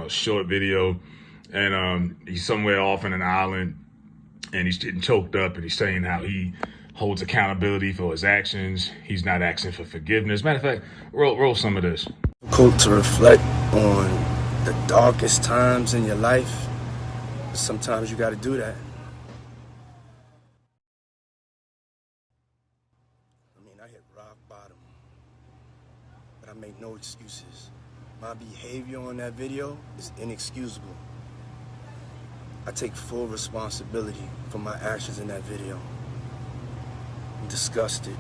a short video, and he's somewhere off in an island, and he's getting choked up, and he's saying how he holds accountability for his actions. He's not asking for forgiveness. Matter of fact, roll some of this. Difficult to reflect on the darkest times in your life. Sometimes you got to do that. I mean, I hit rock bottom, but I make no excuses. My behavior on that video is inexcusable. I take full responsibility for my actions in that video. I'm disgusted.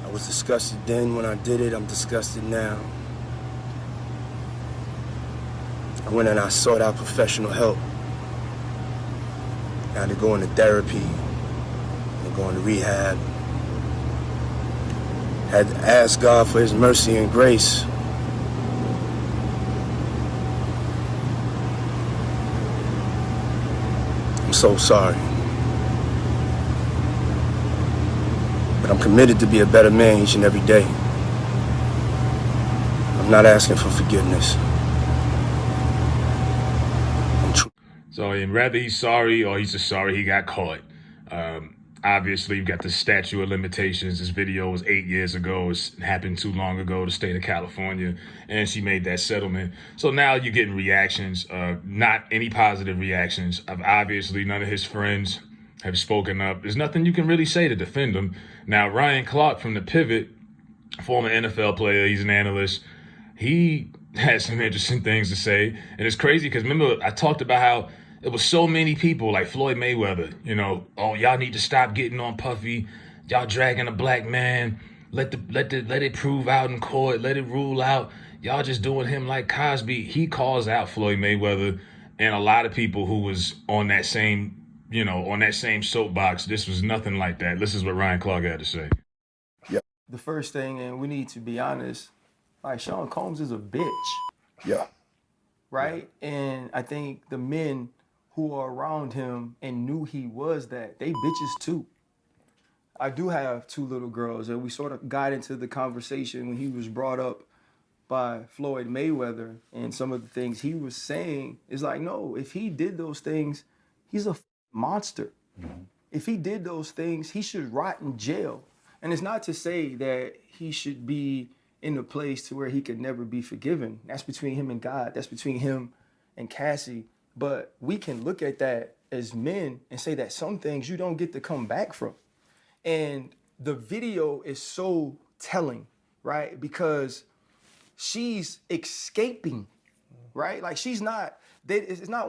I was disgusted then when I did it. I'm disgusted now. I went and I sought out professional help. I had to go into therapy and go into rehab. Had to ask God for his mercy and grace. I'm so sorry. But I'm committed to be a better man each and every day. I'm not asking for forgiveness. So whether he's sorry or he's just sorry he got caught. Obviously, you've got the statute of limitations. This video was 8 years ago. It happened too long ago, the state of California, and she made that settlement. So now you're getting reactions, not any positive reactions. Obviously, none of his friends have spoken up. There's nothing you can really say to defend him. Now, Ryan Clark from The Pivot, former NFL player, he's an analyst. He has some interesting things to say. And it's crazy because remember, I talked about how it was so many people like Floyd Mayweather, oh, y'all need to stop getting on Puffy. Y'all dragging a black man. Let it prove out in court. Let it rule out. Y'all just doing him like Cosby. He calls out Floyd Mayweather and a lot of people who was on that same, on that same soapbox. This was nothing like that. This is what Ryan Clark had to say. Yeah. The first thing, and we need to be honest, like Sean Combs is a bitch. Yeah. Right? Yeah. And I think the men who are around him and knew he was that, they bitches too. I do have two little girls, and we sort of got into the conversation when he was brought up by Floyd Mayweather, and some of the things he was saying is like, no, if he did those things, he's a monster. Mm-hmm. If he did those things, he should rot in jail. And it's not to say that he should be in a place to where he could never be forgiven. That's between him and God. That's between him and Cassie. But we can look at that as men and say that some things you don't get to come back from. And the video is so telling, right? Because she's escaping, right? Like it's not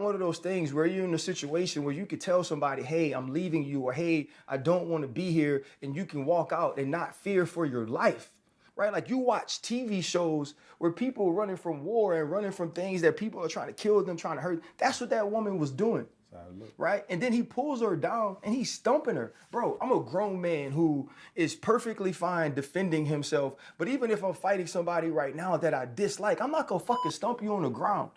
one of those things where you're in a situation where you could tell somebody, hey, I'm leaving you, or hey, I don't want to be here, and you can walk out and not fear for your life. Right? Like you watch TV shows where people running from war and running from things that people are trying to kill them, trying to hurt. That's what that woman was doing. Right? And then he pulls her down and he's stumping her. Bro, I'm a grown man who is perfectly fine defending himself. But even if I'm fighting somebody right now that I dislike, I'm not going to fucking stump you on the ground.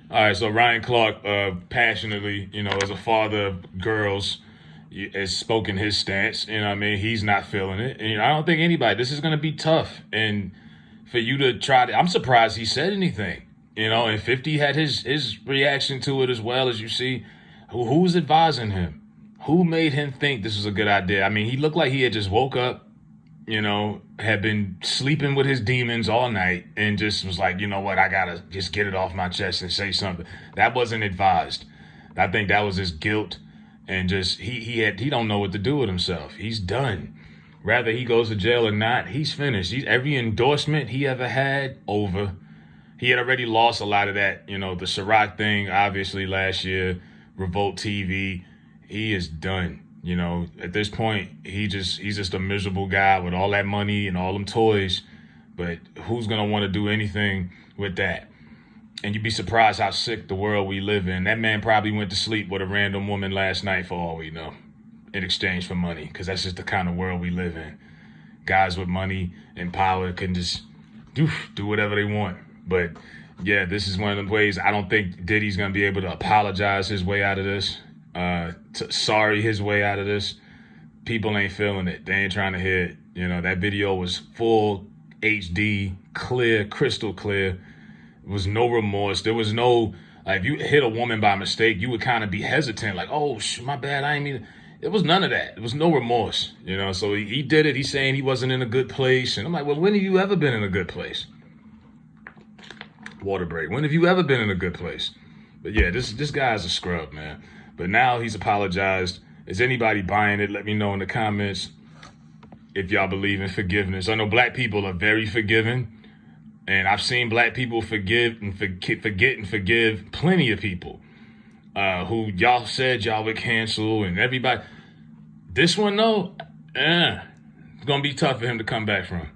All right, so Ryan Clark, passionately, as a father of girls, has spoken his stance. He's not feeling it. And I don't think anybody, this is going to be tough. And for you to try to, I'm surprised he said anything, and 50 had his reaction to it as well. As you see, who's advising him? Who made him think this was a good idea? I mean, he looked like he had just woke up, had been sleeping with his demons all night and just was like, you know what, I got to just get it off my chest and say something. That wasn't advised. I think that was his guilt. And just he don't know what to do with himself. He's done. Rather he goes to jail or not, he's finished. Every endorsement he ever had, over. He had already lost a lot of that. The Ciroc thing, obviously last year, Revolt TV. He is done. At this point, he's just a miserable guy with all that money and all them toys. But who's gonna want to do anything with that? And you'd be surprised how sick the world we live in. That man probably went to sleep with a random woman last night, for all we know, in exchange for money, because that's just the kind of world we live in. Guys with money and power can just do whatever they want. But yeah, this is one of the ways. I don't think Diddy's going to be able to apologize his way out of this, sorry his way out of this. People ain't feeling it. They ain't trying to hear it. That video was full HD, clear, crystal clear. There was no remorse. There was no, like, if you hit a woman by mistake, you would kind of be hesitant, like, oh, my bad, I ain't mean. It was none of that. There was no remorse, you know. So he did it. He's saying he wasn't in a good place. And I'm like, well, when have you ever been in a good place? Water break. When have you ever been in a good place? But yeah, this guy's a scrub, man. But now he's apologized. Is anybody buying it? Let me know in the comments if y'all believe in forgiveness. I know black people are very forgiving. And I've seen black people forget and forgive plenty of people who y'all said y'all would cancel, and everybody. This one, though, it's going to be tough for him to come back from.